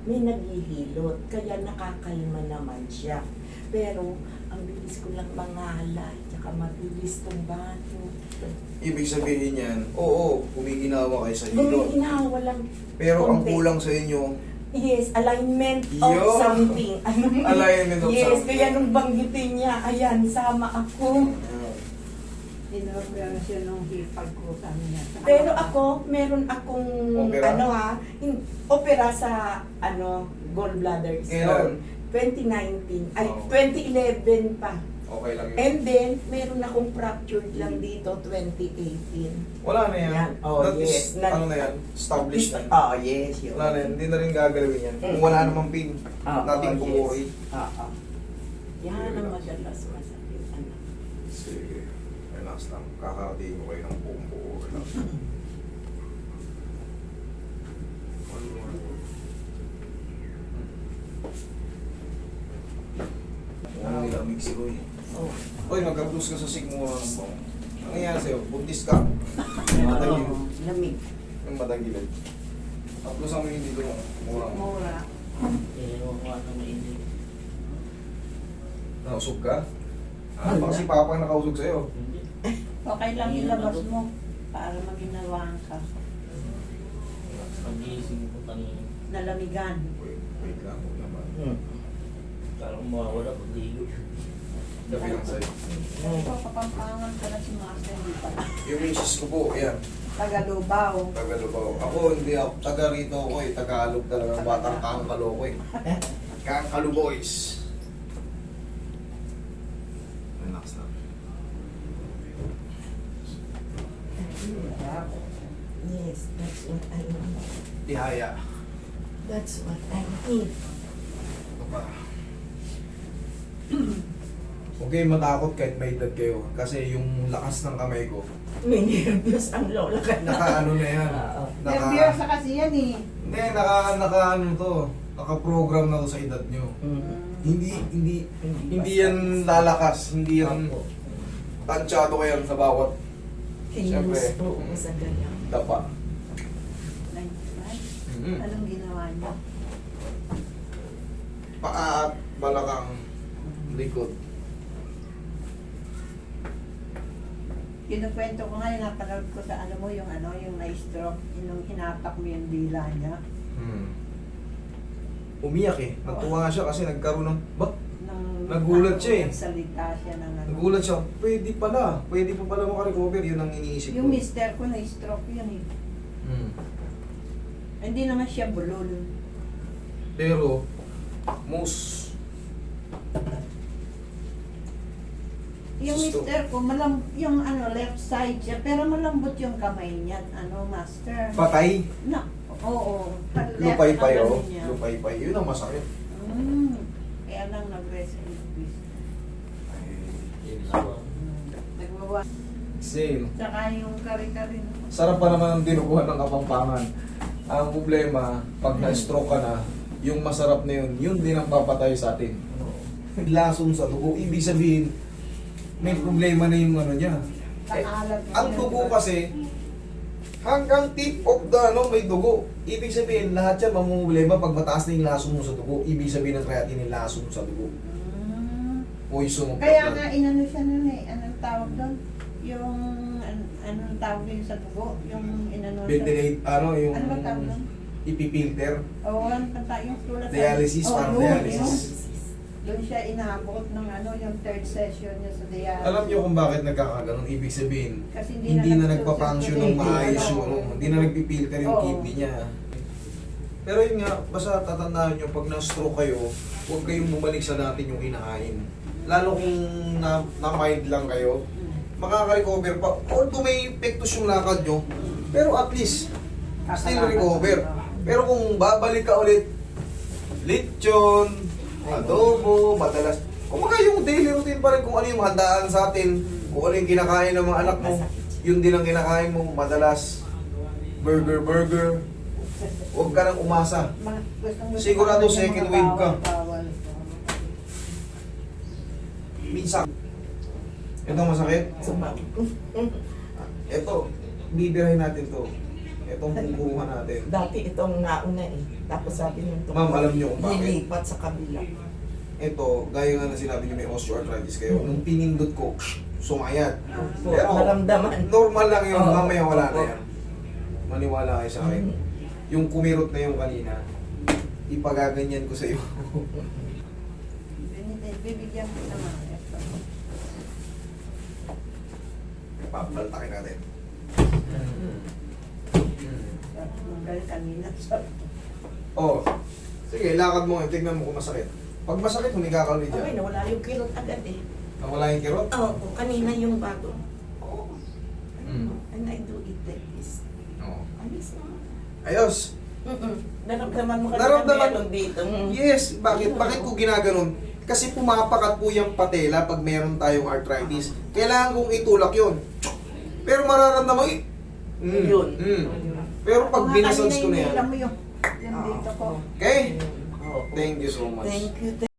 may naghihilot, kaya nakakalma naman siya. Pero, ang bilis ko lang mangalay, tsaka mabilis tumbado. Ibig sabihin yan, oo, kumiginawa kayo sa hilot. Gumiginawa lang. Pero ang konti. kulang sa inyo, Yes, alignment of Yo! something. Ano mo? Alignment of Yes, something. kaya nung banggitin niya, ayan, sama ako. Dinobera siya nung hipag ko sa niya. Pero ako, meron akong, Opera? opera sa, gallbladder Kailan? stone. 2019, ay, Oh. 2011 pa. Okay lang yun. And then, meron akong fractured lang dito, 2018. Wala na yan. Yan. Oh, That is, yes. ano na yan? Established na. Oh, yes, yun. Wala na yan. Hindi na rin gagalawin yan. Kung wala namang pin, nating kumuri. Oo. Yan ang madalas masakit. Ano? Sige. Relax lang. Kakarating ko kayo ng buong buo. Relax lang. Ano nilamig si Roy? Oh. Oy, magka-plus ka sa sigmura ng bang. Ano nangyari sa'yo? Buntis ka? Matagilid. Oo, lamig. Yung matagilid. Tapos ang hindi dito murang. Mura. Nausog ka? Ah, baka si Papa ang nakausog sa'yo. Okay lang ilabas mo para maginawaan ka. Pag-iising ko kanina. Nalamigan. Wait lang, huwag naman. Parang mawawala pag-iigo. Gabi lang sa'yo. Ito, kapampangan ka na si Master, hindi pa. Yung misis ko po, ayan. Tagalubaw. Tagalog ako. Ako, hindi ako. Taga rito ako eh. Tagalog talaga. Batang Kangkalo ko eh. Kangkalo boys. Relax lang. Yes, that's what I need. Tihaya. That's what I need. Ito pa. Huwag kayong matakot kahit may edad kayo. Kasi yung lakas ng kamay ko, May nervous ang lola ka na. naka-ano na yan. Oo. Nervyosa kasi yan eh. Hindi, naka-ano to. Naka-program na to sa edad nyo. Hindi yan lalakas. Hindi yan tansyado kayo sa bawat Siyempre. Kinusto ko sa ganyan. dapa. Anong ginawa niya? Paa at balakang likod. Kinukwento ko ngayon, napanood ko sa yung na-stroke, yung hinatak mo yung dila niya. Umiyak eh. Natuwa nga siya kasi nagkaroon ng... Ba? Nung Nagulat siya eh. Nagsalita siya ng Nagulat siya. Pwede pala. Pwede pa pala makarecover. Yun ang iniisip Yung ko. mister ko na-stroke yun eh. Hindi naman siya bulol. Pero, most... Yung Gusto. mister ko, yung left side siya, pero malambot yung kamay niya, master. Patay. Na, oo. Lupay-pay ang oh. niya. Lupay-pay. Yun ang masakit. Kaya lang nag-rest in peace. Nagwawa. Same. Tsaka yung kari-kari. Sarap pa naman ang dinuguhan ng Kapampangan. Ang problema, pag na-stroke ka na, yung masarap na yun, yun din ang papatay sa atin. Lason sa dugo. Ibig sabihin, may problema na yung ano niya. Paalat. Ang dugo kasi, hanggang tip of the may dugo. Ibig sabihin, lahat yan mamumblema pag mataas na yung lason mo sa dugo. Ibig sabihin ng creatinine yung lason mo sa dugo. Poison mo. Kaya nga inano siya nun eh. Anong tawag doon? Yung anong tawag din sa dugo? Yung inano Ventilate, yung Ano ba tawag doon? ipipilter. Oo, ang yung sulat. Dialysis, Oo, parang yun, dialysis. yun. Doon siya inaabot ng yung third session niya sa dialysis. Alam niyo kung bakit nagkakaganon? Ibig sabihin, Kasi hindi na nagpa-function ng nagsusunod maayos eh. yung hindi na nagpipilter yung Oo. kidney niya. Pero yun nga, basta tatandaan nyo, pag na-stroke kayo, huwag kayong bumalik sa dati yung kinakain. Lalo kung na-mind lang kayo, makaka-recover pa. Although may epektos yung lakad nyo, pero at least, still recover. Pero kung babalik ka ulit, lechon, adobo, madalas, kumbaga yung daily routine pa rin kung ano yung handaan sa atin, kung ano yung kinakain ng mga anak mo, yun din ang kinakain mo, madalas, burger. Huwag ka nang umasa. Sigurado second wave ka. Minsan, ito masakit. Sumabit ko. Ito, bibirahin natin to. Itong bubuhan natin. Dati itong nauna eh. Tapos sabi nung Ma'am, alam niyo kung bakit? lilipat sa kabila. Ito, gaya nga na sinabi niyo may osteoarthritis kayo. Nung pinindot ko, sumayat. Opo, Pero, maramdaman. normal lang yun. Oo, Mamaya wala na opo. yan. Maniwala kayo sa akin. Mm. Yung kumirot na yung kanina, ipagaganyan ko sa iyo. Bibigyan ko naman. Ito. Pabaltakin natin. Magaling kanina. Sorry. Oh, sige, lakad mo. Tignan mo kung masakit. Pag masakit, humiga ka ulit Okay, dyan. nawala yung kirot agad eh. Nawala yung kirot? Oo, kanina yung bago. Oo. Mm. And I do it like this. Oo. Alis naman. Ayos. Naramdaman mo kasi Naramdaman- na meron dito. Yes, bakit? Bakit ko ginaganon? Kasi pumapakat po yung patela pag meron tayong arthritis. Kailangan kong itulak yun. Pero mararamdaman mo, Yun. Pero pag Ako nga binasals ko kanina na yan. iniilam mo yung dito ko. Okay? Oo. Thank you so much. Thank you.